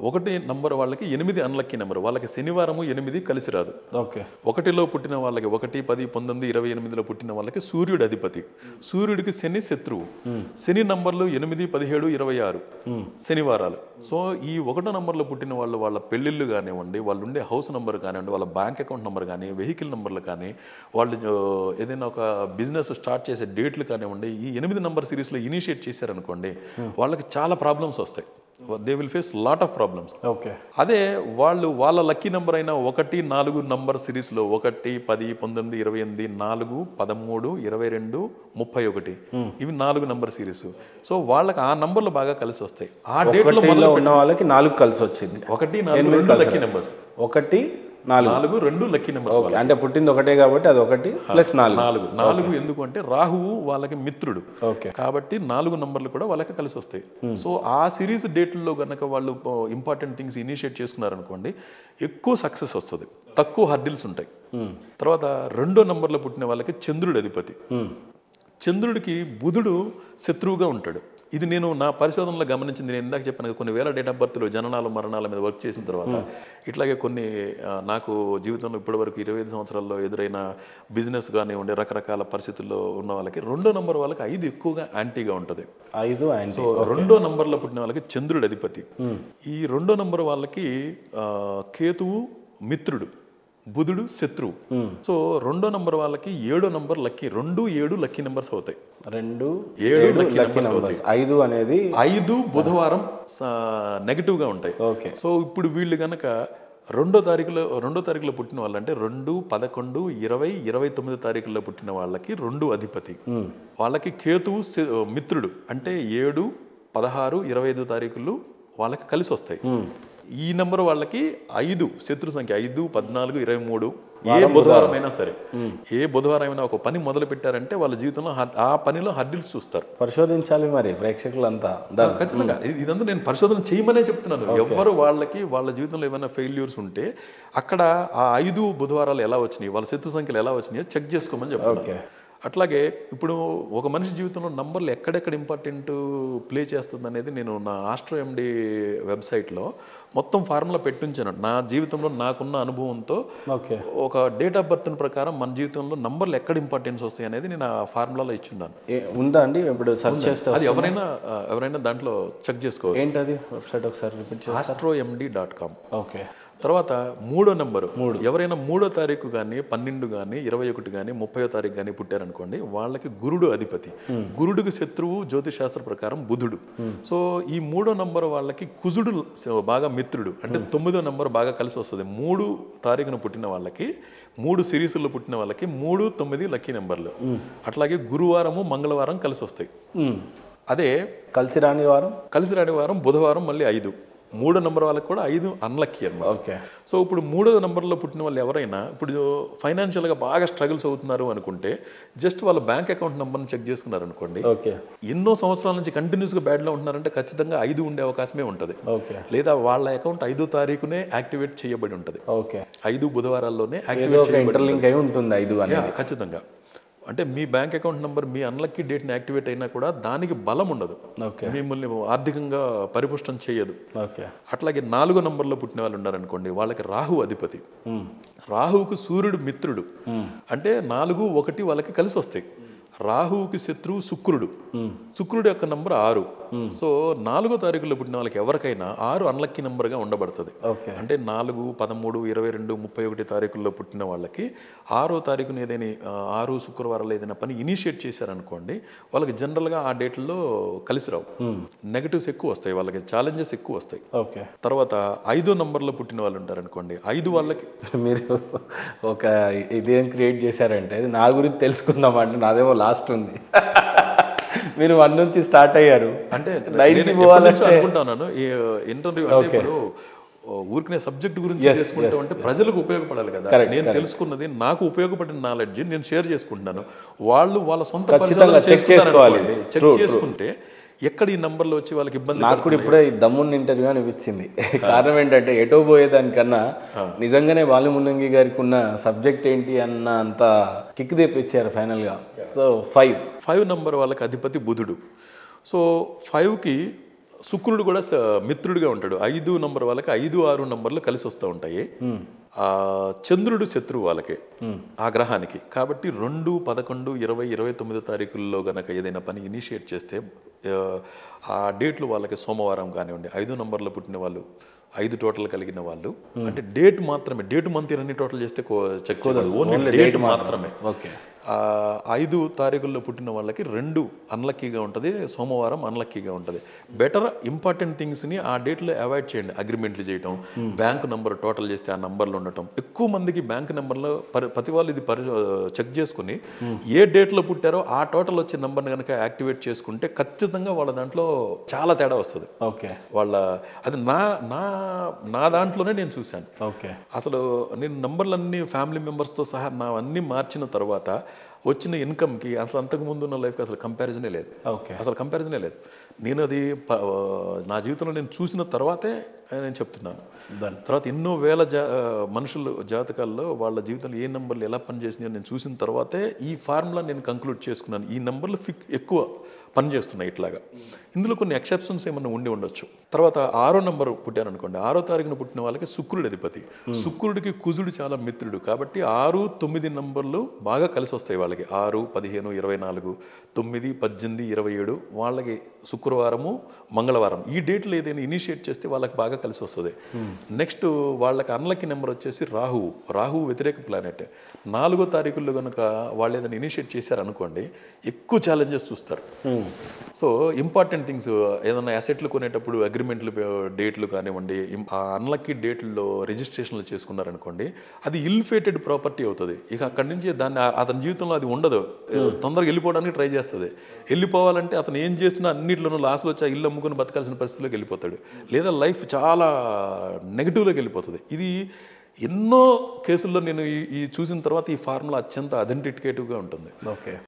ఒకటి నంబర్ వాళ్ళకి 8 unlucky number. వాళ్ళకి శనివారము 8 కలిసి రాదు. ఓకే. 1లో పుట్టిన వాళ్ళకి 1, 10, 19, 28లో పుట్టిన వాళ్ళకి సూర్యుడు అధిపతి. సూర్యుడికి శని శత్రువు. శని నంబర్లు 8, 17, 26 శనివారాలు. సో ఈ 1 నంబర్లో పుట్టిన వాళ్ళు వాళ్ళ పెళ్ళిళ్ళు కానివ్వండి, వాళ్ళు ఉండే హౌస్ నెంబర్ కానివ్వండి, వాళ్ళ బ్యాంక్ అకౌంట్ నెంబర్ కానీ, వెహికల్ నెంబర్లు కానీ, వాళ్ళు ఏదైనా ఒక బిజినెస్ స్టార్ట్ చేసే డేట్లు కానివ్వండి, ఈ 8 నంబర్ సిరీస్లో ఇనిషియేట్ చేశారనుకోండి, వాళ్ళకి చాలా ప్రాబ్లమ్స్ వస్తాయి. They will face lot of problems. Okay. అదే వాళ్ళు వాళ్ళ లక్కీ నెంబర్ అయిన 1, 4 నంబర్ సిరీస్లో 1, 10, 19, 28, 4, 13, 22, 31 ఇవి 4 నంబర్ సిరీస్. సో వాళ్ళకి ఆ నంబర్లు బాగా కలిసి వస్తాయి. ఆ డేట్లో ఉన్న వాళ్ళకి 4 కలిసి వచ్చింది. 1, 4, 2 లక్కీ నెంబర్స్. 1, 4, 2 lucky numbers. అంటే పుట్టింది ఒకటే కాబట్టి అది 1 + 4 ఎందుకు అంటే రాహువు వాళ్ళకి మిత్రుడు. ఓకే. కాబట్టి 4 నంబర్లు కూడా వాళ్ళకి కలిసి వస్తాయి. సో ఆ సిరీస్ డేట్లలో గనక వాళ్ళు ఇంపార్టెంట్ థింగ్స్ ఇనిషియేట్ చేసుకున్నారనుకోండి, ఎక్కువ సక్సెస్ వస్తుంది, తక్కువ హర్డిల్స్ ఉంటాయి. తర్వాత 2వ నంబర్లో పుట్టిన వాళ్ళకి చంద్రుడు అధిపతి. చంద్రుడికి బుధుడు శత్రువుగా ఉంటాడు. ఇది నేను నా పరిశోధనలో గమనించింది. నేను ఇందాక చెప్పాను కొన్ని వేల డేట్ ఆఫ్ బర్త్లు, జననాలు, మరణాల మీద వర్క్ చేసిన తర్వాత ఇట్లాగే కొన్ని నాకు జీవితంలో ఇప్పటివరకు 25 సంవత్సరాల్లో ఎదురైన బిజినెస్ కానివ్వండి, రకరకాల పరిస్థితుల్లో ఉన్న వాళ్ళకి 2వ నంబర్ వాళ్ళకి 5 ఎక్కువగా యాంటీగా ఉంటుంది. 5 యాంటీ. సో 2వ నంబర్లో పుట్టిన వాళ్ళకి చంద్రుడు అధిపతి. ఈ 2వ నంబర్ వాళ్ళకి కేతువు మిత్రుడు, బుధుడు శత్రువు. సో 2వ నంబర్ వాళ్ళకి 7వ నంబర్ లక్కీ. 2, 7 లక్కీ నెంబర్స్ అవుతాయి. 2, 7 లక్కీ నెంబర్స్ అవుతాయి. 5 అనేది 5 బుధవారం నెగిటివ్ గా ఉంటాయి. ఓకే. సో ఇప్పుడు వీళ్ళు గనక 2వ తారీఖులో పుట్టిన వాళ్ళు అంటే 2, 11, 20, 29 తారీఖుల్లో పుట్టిన వాళ్ళకి 2 అధిపతి. వాళ్ళకి కేతువు మిత్రుడు అంటే 7, 16, 25 తారీఖులు వాళ్ళకి కలిసి వస్తాయి. ఈ నెంబర్ వాళ్ళకి 5 శత్రు సంఖ్య. 5, 14, 23 ఏ బుధవారం అయినా సరే, ఏ బుధవారం అయినా ఒక పని మొదలు పెట్టారంటే వాళ్ళ జీవితంలో ఆ పనిలో హర్డిల్స్ చూస్తారు. పరిశోధించాలి మరి ప్రేక్షకులంతా. ఖచ్చితంగా ఇదంతా నేను పరిశోధన చేయమనే చెప్తున్నాను. ఎవరు వాళ్ళకి వాళ్ళ జీవితంలో ఏమైనా ఫెయిల్యూర్స్ ఉంటే అక్కడ ఆ 5 బుధవారాలు ఎలా వచ్చినాయి, వాళ్ళ శత్రు సంఖ్యలు ఎలా వచ్చినాయో చెక్ చేసుకోమని చెప్తున్నాను. అట్లాగే ఇప్పుడు ఒక మనిషి జీవితంలో నంబర్లు ఎక్కడెక్కడ ఇంపార్టెంట్ ప్లే చేస్తుంది అనేది నేను నా ఆస్ట్రో ఎండి వెబ్సైట్లో మొత్తం ఫార్ములా పెట్టించాను. నా జీవితంలో నాకున్న అనుభవంతో ఒక డేట్ ఆఫ్ బర్త్ ప్రకారం మన జీవితంలో నంబర్లు ఎక్కడ ఇంపార్టెన్స్ వస్తాయి అనేది నేను ఆ ఫార్ములాలో ఇచ్చున్నాను. ఉందా అండి? ఇప్పుడు సెర్చ్ చేస్తే అది ఎవరైనా దాంట్లో చెక్ చేసుకోవచ్చు. ఏంటది వెబ్సైట్ ఒకసారి రిపీట్ చేయండి. astromd.com. ఓకే. తర్వాత 3వ నెంబరు ఎవరైనా 3వ తారీఖు కానీ, 12 కానీ, 21 కానీ, 30వ తారీఖు కానీ పుట్టారనుకోండి, వాళ్ళకి గురుడు అధిపతి. గురుడికి శత్రువు జ్యోతిషాస్త్ర ప్రకారం బుధుడు. సో ఈ 3వ నంబర్ వాళ్ళకి కుజుడు బాగా మిత్రుడు అంటే 9వ నంబర్ బాగా కలిసి వస్తుంది. 3 తారీఖున పుట్టిన వాళ్ళకి, 3 సిరీస్లో పుట్టిన వాళ్ళకి 3, 9 లక్కీ నెంబర్లు. అట్లాగే గురువారము, మంగళవారం కలిసి వస్తాయి. అదే కలిసి రాని వారం బుధవారం మళ్ళీ 5. 3వ నంబర్ వాళ్ళకి కూడా 5 అన్లక్కీ అన్నమాట. ఓకే. సో ఇప్పుడు 3వ నంబర్లో పుట్టిన వాళ్ళు ఎవరైనా ఇప్పుడు ఫైనాన్షియల్గా బాగా స్ట్రగుల్స్ అవుతున్నారు అనుకుంటే జస్ట్ వాళ్ళ బ్యాంక్ అకౌంట్ నెంబర్ని చెక్ చేసుకున్నారు అనుకోండి, ఎన్నో సంవత్సరాల నుంచి కంటిన్యూస్గా బ్యాడ్లో ఉంటున్నారంటే ఖచ్చితంగా 5 ఉండే అవకాశమే ఉంటుంది. లేదా వాళ్ళ అకౌంట్ 5వ తారీఖునే యాక్టివేట్ చేయబడి ఉంటుంది. 5 బుధవారాల్లోనే యాక్టివేట్ చేయబడి ఖచ్చితంగా. అంటే మీ బ్యాంక్ అకౌంట్ నెంబర్ మీ అన్లక్కీ డేట్ని యాక్టివేట్ అయినా కూడా దానికి బలం ఉండదు, మిమ్మల్ని ఆర్థికంగా పరిపుష్టం చేయదు. అట్లాగే 4వ నంబర్లో పుట్టిన వాళ్ళు ఉన్నారనుకోండి, వాళ్ళకి రాహు అధిపతి. రాహువుకు సూర్యుడు మిత్రుడు అంటే 4, 1 వాళ్ళకి కలిసి వస్తాయి. రాహువుకి శత్రువు శుక్రుడు. శుక్రుడు యొక్క నంబర్ 6. సో 4వ తారీఖులో పుట్టిన వాళ్ళకి ఎవరికైనా 6 అన్లక్కీ నెంబర్గా ఉండబడుతుంది. అంటే 4, 13, 22, 31 తారీఖుల్లో పుట్టిన వాళ్ళకి 6వ తారీఖున ఏదైనా 6 శుక్రవారాలు ఏదైనా పని ఇనిషియేట్ చేశారనుకోండి, వాళ్ళకి జనరల్గా ఆ డేట్లో కలిసి రావు, నెగటివ్స్ ఎక్కువ వస్తాయి, వాళ్ళకి ఛాలెంజెస్ ఎక్కువ వస్తాయి. తర్వాత 5వ నంబర్లో పుట్టిన వాళ్ళు ఉంటారనుకోండి, 5 వాళ్ళకి మీరు ఒక ఇదేం క్రియేట్ చేశారంటే నా గురించి తెలుసుకుందాం అంటే నాదేమో లాస్ట్ ఉంది. మీరు 1 నుంచి స్టార్ట్ అయ్యారు అంటే అనుకుంటున్నాను ఇంటర్వ్యూ అంటే ఇప్పుడు ఊరికనే సబ్జెక్ట్ గురించి చేసుకుంటాం అంటే ప్రజలకు ఉపయోగపడాలి కదా. నేను తెలుసుకున్నది నాకు ఉపయోగపడిన నాలెడ్జ్ నేను షేర్ చేసుకుంటున్నాను. వాళ్ళు వాళ్ళ సొంత చెక్ చేసుకుంటే ఎక్కడ ఈ నంబర్లో వచ్చి వాళ్ళకి ఇబ్బంది. నాకు కూడా ఇప్పుడే దమ్మున్న ఇంటర్వ్యూ అనిపించింది. కారణం ఏంటంటే ఎటో పోయేదానికన్నా నిజంగానే బాలమునంగి గారికి ఉన్న సబ్జెక్ట్ ఏంటి అన్న అంత కిక్ తెప్పించారు ఫైనల్గా. సో 5 నంబర్ వాళ్ళకి అధిపతి బుధుడు. సో 5కి శుక్రుడు కూడా మిత్రుడిగా ఉంటాడు. 5 నంబర్ వాళ్ళకి 5, 6 నంబర్లు కలిసి వస్తూ ఉంటాయి. చంద్రుడు శత్రువు వాళ్ళకి ఆ గ్రహానికి. కాబట్టి 2, 11, 20, 29 తారీఖుల్లో గనక ఏదైనా పని ఇనిషియేట్ చేస్తే ఆ డేట్లు వాళ్ళకి సోమవారం కానివ్వండి. 5 నంబర్లో పుట్టిన వాళ్ళు, 5 టోటల్ కలిగిన వాళ్ళు, అంటే డేట్ మాత్రమే, డేట్ మంత్ అన్ని టోటల్ చేస్తే చెక్ చేయదు, ఓన్లీ డేట్ మాత్రమే. 5 తారీఖుల్లో పుట్టిన వాళ్ళకి 2 అన్లక్కీగా ఉంటుంది, సోమవారం అన్లక్కీగా ఉంటుంది. బెటర్ ఇంపార్టెంట్ థింగ్స్ని ఆ డేట్లో అవాయిడ్ చేయండి. అగ్రిమెంట్లు చేయటం, బ్యాంకు నెంబర్ టోటల్ చేస్తే ఆ నంబర్లు ఉండటం. ఎక్కువ మందికి బ్యాంక్ నెంబర్లో ప్రతి వాళ్ళు ఇది చెక్ చేసుకుని ఏ డేట్లో పుట్టారో ఆ టోటల్ వచ్చే నెంబర్ని కనుక యాక్టివేట్ చేసుకుంటే ఖచ్చితంగా వాళ్ళ దాంట్లో చాలా తేడా వస్తుంది. వాళ్ళ అది నా దాంట్లోనే నేను చూశాను. అసలు నేను నంబర్లన్నీ ఫ్యామిలీ మెంబర్స్తో సహా నా అన్నీ మార్చిన తర్వాత వచ్చిన ఇన్కమ్కి అసలు అంతకుముందు ఉన్న లైఫ్కి అసలు కంపారిజనే లేదు. అసలు కంపారిజనే లేదు. నేను అది నా జీవితంలో నేను చూసిన తర్వాతే నేను చెప్తున్నాను. తర్వాత ఎన్నో వేల మనుషుల జాతకాల్లో వాళ్ళ జీవితంలో ఏ నెంబర్లు ఎలా పనిచేసినాయో నేను చూసిన తర్వాతే ఈ ఫార్ములా నేను కంక్లూడ్ చేసుకున్నాను. ఈ నెంబర్లు ఎక్కువ పనిచేస్తున్నాయి ఇట్లాగా. ఇందులో కొన్ని ఎక్సెప్షన్స్ ఏమన్నా ఉండి ఉండొచ్చు. తర్వాత 6వ నంబర్ పుట్టారనుకోండి, 6వ తారీఖున పుట్టిన వాళ్ళకి శుక్రుడు అధిపతి. శుక్రుడికి కుజుడు చాలా మిత్రుడు. కాబట్టి 6, 9 నంబర్లు బాగా కలిసి వస్తాయి వాళ్ళకి. 6, 15, 24, 9, 18, 27 వాళ్ళకి శుక్రవారము, మంగళవారం ఈ డేట్లు ఏదైనా ఇనిషియేట్ చేస్తే వాళ్ళకి బాగా కలిసి వస్తుంది. నెక్స్ట్ వాళ్ళకి అన్లక్కీ నెంబర్ వచ్చేసి రాహువు వ్యతిరేక ప్లానెట్. 4వ తారీఖుల్లో కనుక వాళ్ళు ఏదైనా ఇనిషియేట్ చేశారనుకోండి, ఎక్కువ ఛాలెంజెస్ చూస్తారు. సో ఇంపార్టెంట్ థింగ్స్ ఏదైనా అసెట్లు కొనేటప్పుడు అగ్రిమెంట్లు డేట్లు కానివ్వండి, ఆ అన్లక్కీ డేట్లలో రిజిస్ట్రేషన్లు చేసుకున్నారనుకోండి, అది ఇల్ ఫేటెడ్ ప్రాపర్టీ అవుతుంది. ఇక అక్కడి నుంచి దాన్ని అతని జీవితంలో అది ఉండదు. తొందరగా వెళ్ళిపోవడానికి ట్రై చేస్తుంది. వెళ్ళిపోవాలంటే అతను ఏం చేసినా అన్నింటిలోనూ లాస్లో వచ్చి ఆ ఇల్లు అమ్ముకుని బతకాల్సిన పరిస్థితిలోకి వెళ్ళిపోతాడు, లేదా లైఫ్ చాలా నెగిటివ్లోకి వెళ్ళిపోతుంది. ఇది ఎన్నో కేసుల్లో నేను ఈ చూసిన తర్వాత ఈ ఫార్ములా అత్యంత అథెంటికేటివ్గా ఉంటుంది.